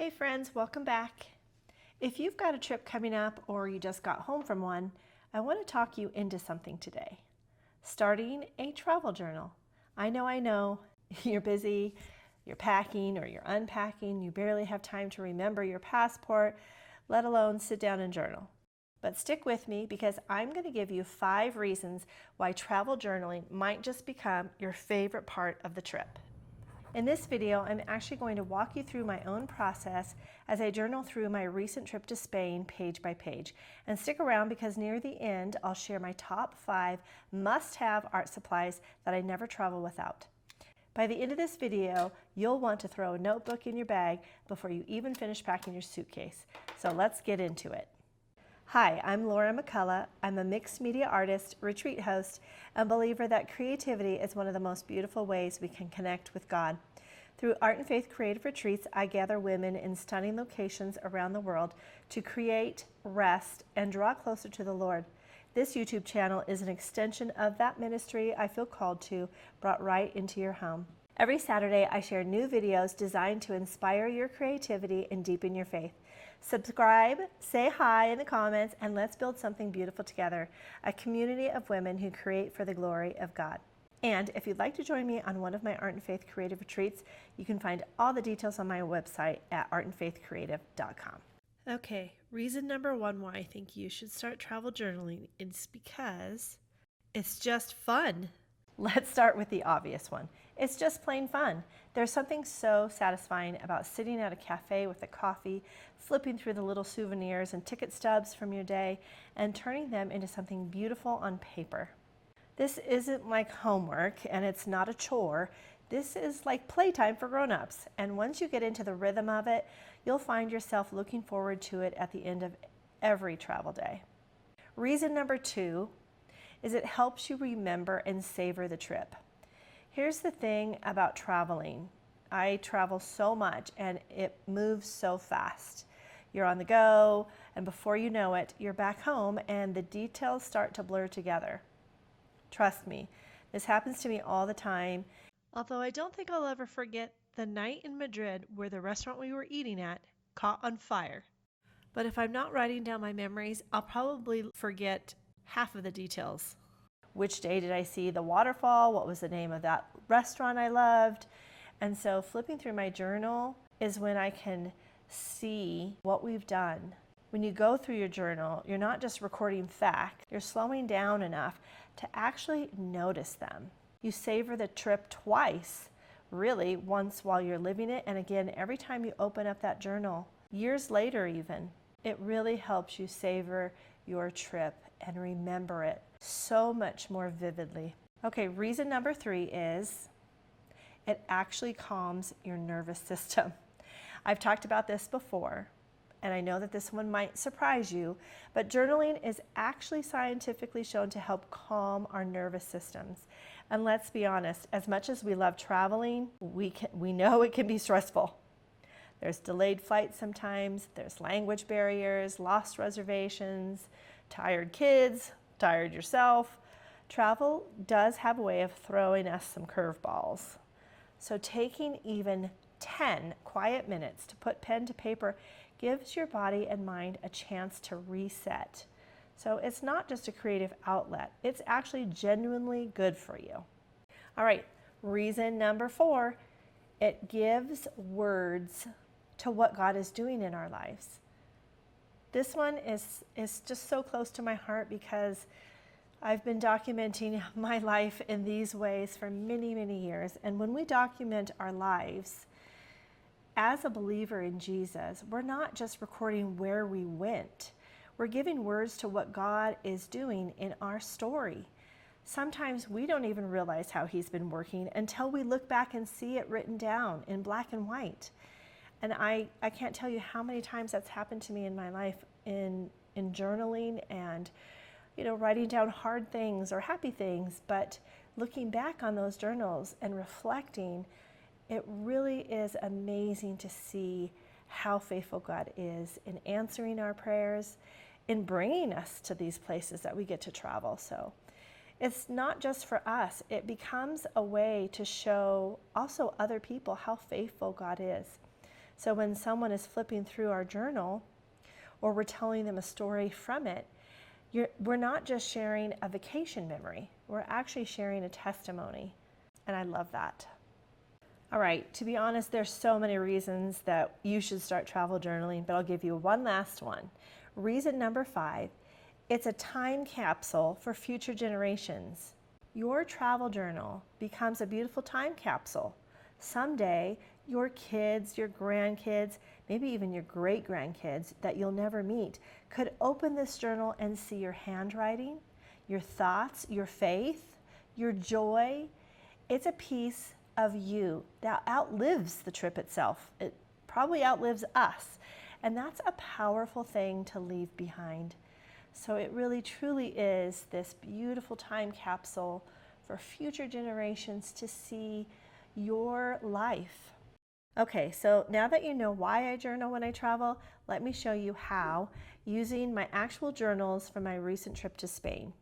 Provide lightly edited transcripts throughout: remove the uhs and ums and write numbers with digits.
Hey friends, welcome back. If you've got a trip coming up or you just got home from one, I want to talk you into something today. Starting a travel journal. I know, you're busy, you're packing or you're unpacking, you barely have time to remember your passport, let alone sit down and journal. But stick with me because I'm going to give you 5 reasons why travel journaling might just become your favorite part of the trip. In this video, I'm actually going to walk you through my own process as I journal through my recent trip to Spain page by page. And stick around because near the end, I'll share my top 5 must-have art supplies that I never travel without. By the end of this video, you'll want to throw a notebook in your bag before you even finish packing your suitcase. So let's get into it. Hi, I'm Laura McCullough. I'm a mixed media artist, retreat host, and believer that creativity is one of the most beautiful ways we can connect with God. Through Art and Faith Creative Retreats, I gather women in stunning locations around the world to create, rest, and draw closer to the Lord. This YouTube channel is an extension of that ministry I feel called to, brought right into your home. Every Saturday, I share new videos designed to inspire your creativity and deepen your faith. Subscribe, say hi in the comments, and let's build something beautiful together, a community of women who create for the glory of God. And if you'd like to join me on one of my Art and Faith Creative Retreats, you can find all the details on my website at artandfaithcreative.com. Okay, reason number 1 why I think you should start travel journaling is because it's just fun. Let's start with the obvious one. It's just plain fun. There's something so satisfying about sitting at a cafe with a coffee, flipping through the little souvenirs and ticket stubs from your day, and turning them into something beautiful on paper. This isn't like homework, and it's not a chore. This is like playtime for grown-ups. And once you get into the rhythm of it, you'll find yourself looking forward to it at the end of every travel day. Reason number 2 is it helps you remember and savor the trip. Here's the thing about traveling. I travel so much and it moves so fast. You're on the go, and before you know it, you're back home and the details start to blur together. Trust me, this happens to me all the time. Although I don't think I'll ever forget the night in Madrid where the restaurant we were eating at caught on fire. But if I'm not writing down my memories, I'll probably forget half of the details. Which day did I see the waterfall? What was the name of that restaurant I loved? And so flipping through my journal is when I can see what we've done. When you go through your journal, you're not just recording facts, you're slowing down enough to actually notice them. You savor the trip twice, really, once while you're living it, and again every time you open up that journal, years later even. It really helps you savor your trip and remember it so much more vividly. Okay, reason number 3 is it actually calms your nervous system. I've talked about this before, and I know that this one might surprise you, but journaling is actually scientifically shown to help calm our nervous systems. And let's be honest, as much as we love traveling, we know it can be stressful. There's delayed flights sometimes, there's language barriers, lost reservations, tired kids, tired yourself. Travel does have a way of throwing us some curveballs. So taking even 10 quiet minutes to put pen to paper gives your body and mind a chance to reset. So it's not just a creative outlet, it's actually genuinely good for you. All right, reason number 4, it gives words to what God is doing in our lives. This one is just so close to my heart because I've been documenting my life in these ways for many, many years. And when we document our lives, as a believer in Jesus, we're not just recording where we went. We're giving words to what God is doing in our story. Sometimes we don't even realize how He's been working until we look back and see it written down in black and white. And I can't tell you how many times that's happened to me in my life in journaling and writing down hard things or happy things, but looking back on those journals and reflecting, it really is amazing to see how faithful God is in answering our prayers, in bringing us to these places that we get to travel. So it's not just for us, it becomes a way to show also other people how faithful God is. So when someone is flipping through our journal or we're telling them a story from it, we're not just sharing a vacation memory, we're actually sharing a testimony. And I love that. All right, to be honest, there's so many reasons that you should start travel journaling, but I'll give you one last one. Reason number 5, it's a time capsule for future generations. Your travel journal becomes a beautiful time capsule. Someday, your kids, your grandkids, maybe even your great-grandkids that you'll never meet could open this journal and see your handwriting, your thoughts, your faith, your joy. It's a piece of you that outlives the trip itself. It probably outlives us. And that's a powerful thing to leave behind. So it really truly is this beautiful time capsule for future generations to see your life. Okay, so now that you know why I journal when I travel, let me show you how, using my actual journals from my recent trip to Spain.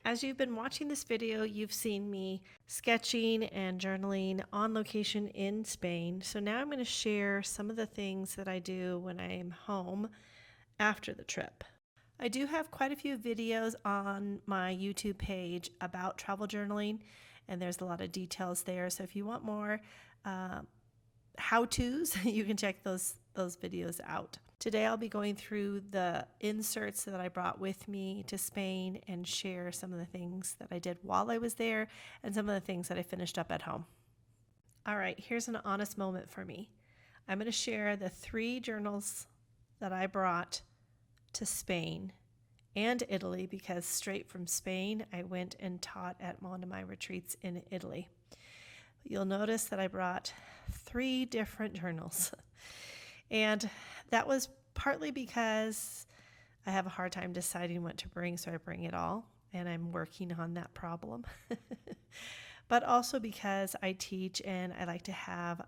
As you've been watching this video, you've seen me sketching and journaling on location in Spain. So now I'm going to share some of the things that I do when I'm home after the trip. I do have quite a few videos on my YouTube page about travel journaling, and there's a lot of details there. So if you want more how-tos, you can check those videos out. Today I'll be going through the inserts that I brought with me to Spain and share some of the things that I did while I was there and some of the things that I finished up at home. All right, here's an honest moment for me. I'm going to share the 3 journals that I brought to Spain and Italy, because straight from Spain I went and taught at one of my retreats in Italy. You'll notice that I brought 3 different journals. And that was partly because I have a hard time deciding what to bring, so I bring it all, and I'm working on that problem. But also because I teach and I like to have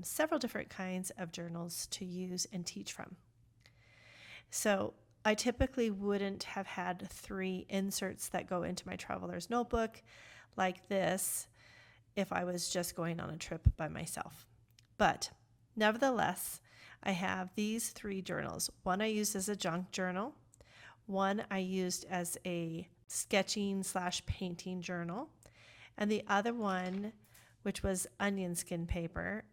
several different kinds of journals to use and teach from. So I typically wouldn't have had 3 inserts that go into my traveler's notebook like this if I was just going on a trip by myself. But nevertheless, I have these 3 journals. One I used as a junk journal, one I used as a sketching/painting journal, and the other one, which was onion skin paper,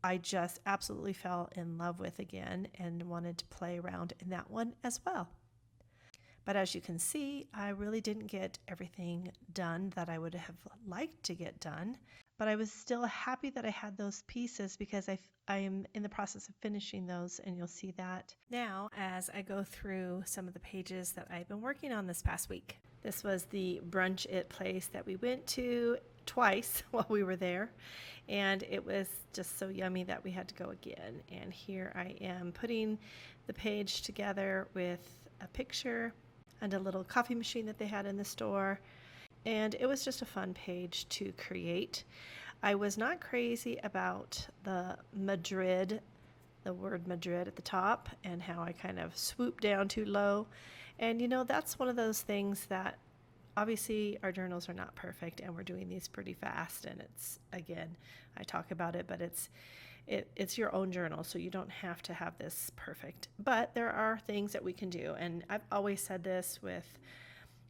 I just absolutely fell in love with again and wanted to play around in that one as well. But as you can see, I really didn't get everything done that I would have liked to get done. But I was still happy that I had those pieces because I am in the process of finishing those, and you'll see that now as I go through some of the pages that I've been working on this past week. This was the Brunch It place that we went to twice while we were there, and it was just so yummy that we had to go again. And here I am putting the page together with a picture and a little coffee machine that they had in the store. And it was just a fun page to create. I was not crazy about the Madrid, the word Madrid at the top, and how I kind of swooped down too low. And you know, that's one of those things that obviously our journals are not perfect, and we're doing these pretty fast. And it's, again, I talk about it, but it's your own journal, so you don't have to have this perfect. But there are things that we can do. And I've always said this with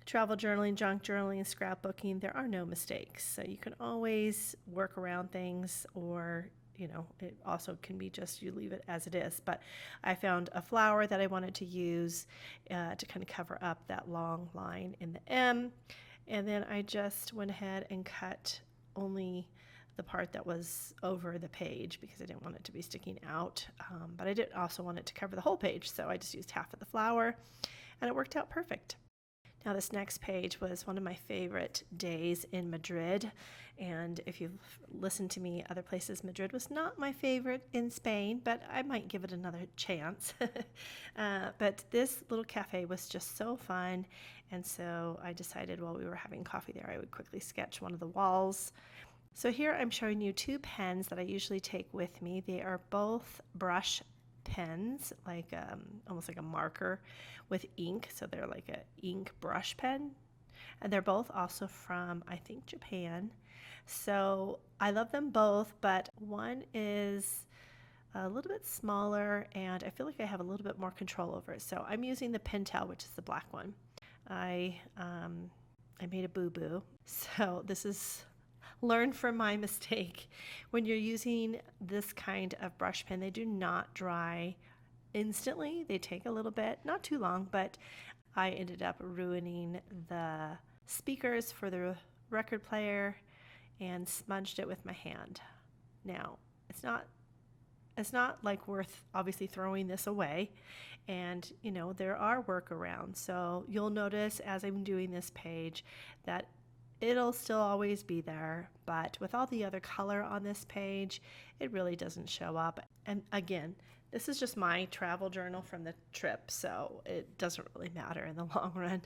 travel journaling, junk journaling, scrapbooking, there are no mistakes. So you can always work around things, or, you know, it also can be just you leave it as it is. But I found a flower that I wanted to use to kind of cover up that long line in the M. And then I just went ahead and cut only the part that was over the page because I didn't want it to be sticking out. But I did also want it to cover the whole page. So I just used half of the flower, and it worked out perfect. Now this next page was one of my favorite days in Madrid, and if you've listened to me other places, Madrid was not my favorite in Spain, but I might give it another chance. But this little cafe was just so fun, and so I decided while we were having coffee there I would quickly sketch one of the walls. So here I'm showing you 2 pens that I usually take with me. They are both brush pens, like almost like a marker with ink, so they're like an ink brush pen, and they're both also from, I think, Japan. So I love them both, but one is a little bit smaller, and I feel like I have a little bit more control over it. So I'm using the Pentel, which is the black one. I made a boo-boo. So this is learn from my mistake. When you're using this kind of brush pen, they do not dry instantly. They take a little bit, not too long, but I ended up ruining the speakers for the record player and smudged it with my hand. Now, it's not like worth obviously throwing this away, and there are workarounds. So you'll notice as I'm doing this page that it'll still always be there, but with all the other color on this page, it really doesn't show up. And again, this is just my travel journal from the trip, so it doesn't really matter in the long run.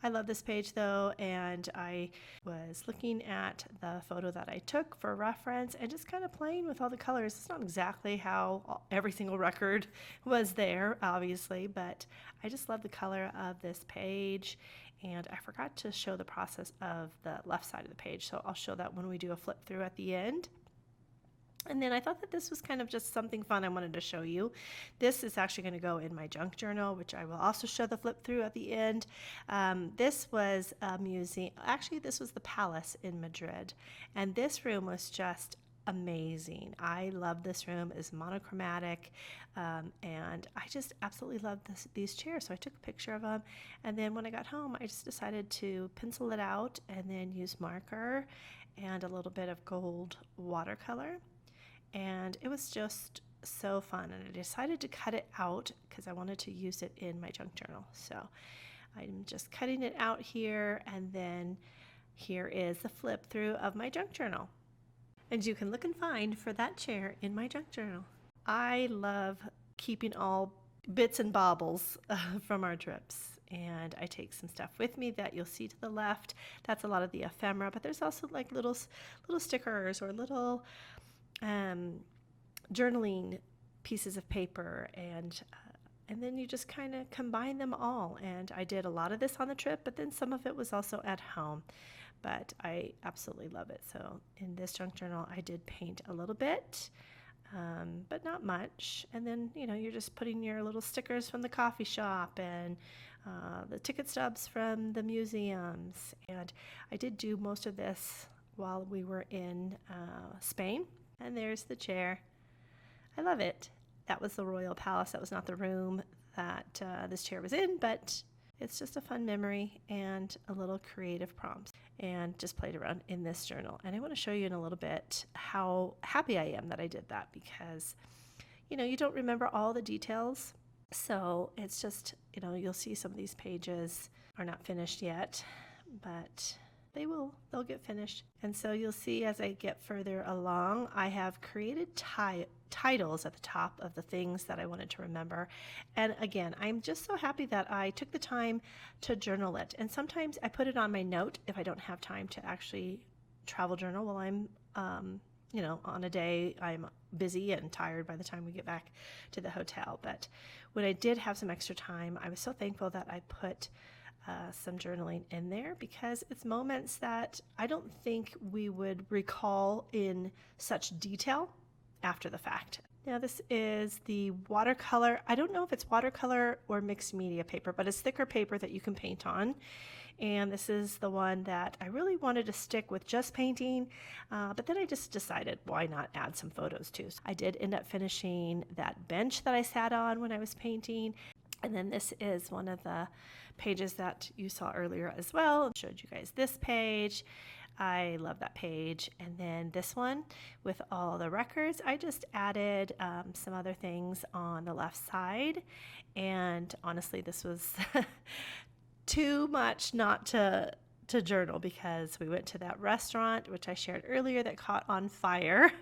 I love this page though, and I was looking at the photo that I took for reference and just kind of playing with all the colors. It's not exactly how every single record was there, obviously, but I just love the color of this page. And I forgot to show the process of the left side of the page, so I'll show that when we do a flip through at the end. And then I thought that this was kind of just something fun I wanted to show you. This is actually going to go in my junk journal, which I will also show the flip through at the end. This was a museum. Actually, this was the Palace in Madrid. And this room was just amazing. I love this room. It's monochromatic, and I just absolutely love these chairs. So I took a picture of them, and then when I got home, I just decided to pencil it out and then use marker and a little bit of gold watercolor. And it was just so fun, and I decided to cut it out because I wanted to use it in my junk journal. So I'm just cutting it out here, and then here is the flip through of my junk journal. And you can look and find for that chair in my junk journal. I love keeping all bits and baubles from our trips. And I take some stuff with me that you'll see to the left. That's a lot of the ephemera, but there's also like little stickers or little journaling pieces of paper, and then you just kind of combine them all. And I did a lot of this on the trip, but then some of it was also at home. But I absolutely love it. So in this junk journal, I did paint a little bit, but not much. And then, you're just putting your little stickers from the coffee shop and the ticket stubs from the museums. And I did do most of this while we were in Spain. And there's the chair. I love it. That was the Royal Palace. That was not the room that this chair was in, but it's just a fun memory and a little creative prompt, and just played around in this journal. And I want to show you in a little bit how happy I am that I did that, because you don't remember all the details. So it's just, you'll see some of these pages are not finished yet, but they'll get finished. And so you'll see as I get further along, I have created titles at the top of the things that I wanted to remember. And again, I'm just so happy that I took the time to journal it. And sometimes I put it on my note if I don't have time to actually travel journal while I'm, on a day I'm busy and tired by the time we get back to the hotel. But when I did have some extra time, I was so thankful that I put some journaling in there, because it's moments that I don't think we would recall in such detail after the fact. Now this is the watercolor. I don't know if it's watercolor or mixed media paper, but it's thicker paper that you can paint on. And this is the one that I really wanted to stick with just painting, but then I just decided why not add some photos too. So I did end up finishing that bench that I sat on when I was painting. And then this is one of the pages that you saw earlier as well. I showed you guys this page. I love that page. And then this one with all the records, I just added some other things on the left side. And honestly, this was too much not to journal, because we went to that restaurant, which I shared earlier, that caught on fire.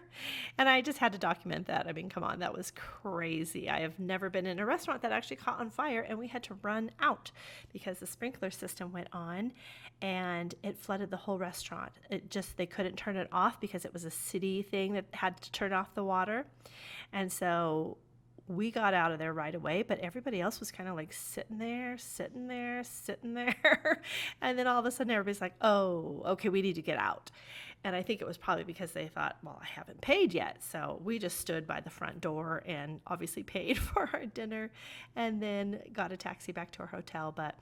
And I just had to document that. I mean, come on, that was crazy. I have never been in a restaurant that actually caught on fire, and we had to run out because the sprinkler system went on and it flooded the whole restaurant. They couldn't turn it off because it was a city thing that had to turn off the water. And so we got out of there right away, but everybody else was kind of like sitting there, sitting there, sitting there. And then all of a sudden everybody's like, oh, okay, we need to get out. And I think it was probably because they thought, well, I haven't paid yet. So we just stood by the front door and obviously paid for our dinner and then got a taxi back to our hotel. But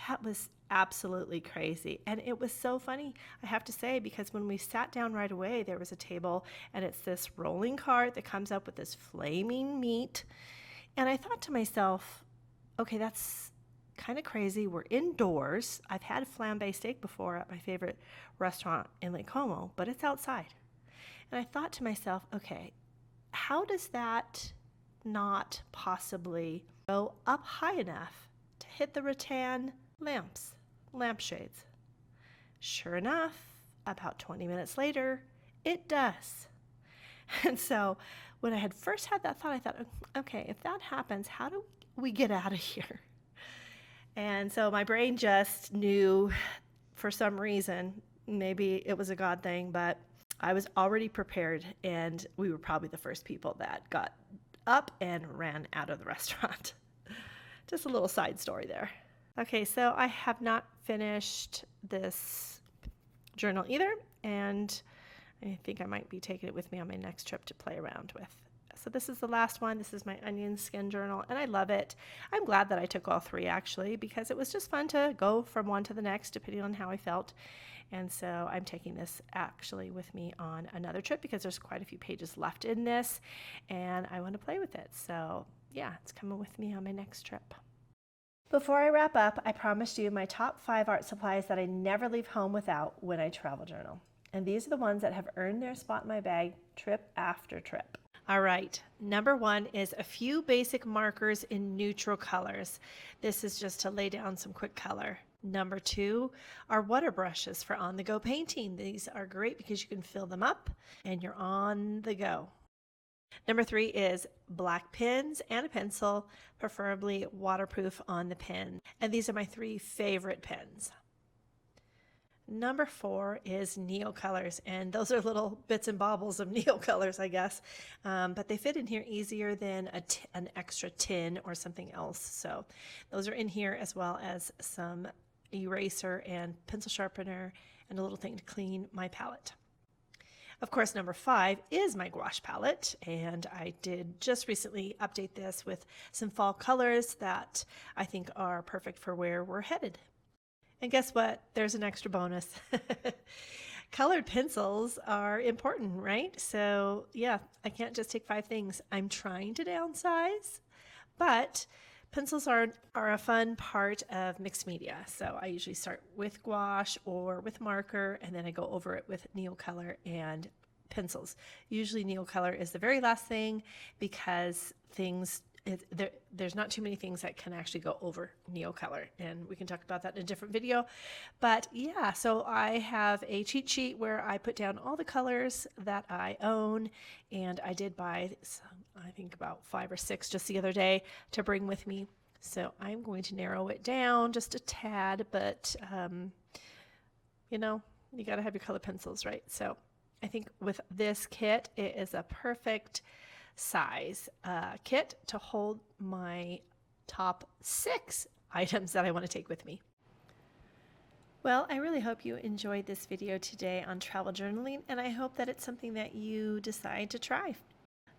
that was absolutely crazy. And it was so funny, I have to say, because when we sat down right away, there was a table and it's this rolling cart that comes up with this flaming meat. And I thought to myself, okay, that's kind of crazy. We're indoors. I've had flambe steak before at my favorite restaurant in Lake Como, but it's outside. And I thought to myself, okay, how does that not possibly go up high enough to hit the rattan lampshades? Sure enough, about 20 minutes later, it does. And so when I had first had that thought, I thought, okay, if that happens, how do we get out of here? And so my brain just knew, for some reason, maybe it was a God thing, but I was already prepared, and we were probably the first people that got up and ran out of the restaurant. Just a little side story there. Okay, so I have not finished this journal either, and I think I might be taking it with me on my next trip to play around with. So this is the last one. This is my onion skin journal, and I love it. I'm glad that I took all three, actually, because it was just fun to go from one to the next, depending on how I felt. And so I'm taking this actually with me on another trip because there's quite a few pages left in this, and I want to play with it. So yeah, it's coming with me on my next trip. Before I wrap up, I promised you my top 5 art supplies that I never leave home without when I travel journal. And these are the ones that have earned their spot in my bag trip after trip. All right, number 1 is a few basic markers in neutral colors. This is just to lay down some quick color. Number 2 are water brushes for on-the-go painting. These are great because you can fill them up and you're on the go. Number 3 is black pens and a pencil, preferably waterproof on the pen. And these are my 3 favorite pens. Number 4 is Neo colors, and those are little bits and baubles of Neo colors, I guess, but they fit in here easier than an extra tin or something else. So those are in here, as well as some eraser and pencil sharpener and a little thing to clean my palette. Of course, number 5 is my gouache palette, and I did just recently update this with some fall colors that I think are perfect for where we're headed. And guess what? There's an extra bonus. Colored pencils are important, right? So yeah, I can't just take 5 things. I'm trying to downsize, but pencils are a fun part of mixed media. So I usually start with gouache or with marker, and then I go over it with Neocolor and pencils. Usually Neocolor is the very last thing because there's not too many things that can actually go over Neocolor, and we can talk about that in a different video. But yeah, so I have a cheat sheet where I put down all the colors that I own, and I did buy I think about 5 or 6 just the other day to bring with me. So I'm going to narrow it down just a tad, but you know, you got to have your color pencils, right? So I think with this kit, it is a perfect size kit to hold my top 6 items that I want to take with me. Well, I really hope you enjoyed this video today on travel journaling, and I hope that it's something that you decide to try.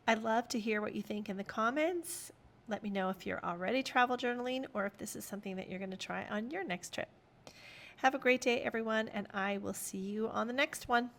I'd love to hear what you think in the comments. Let me know if you're already travel journaling or if this is something that you're going to try on your next trip. Have a great day, everyone, and I will see you on the next one.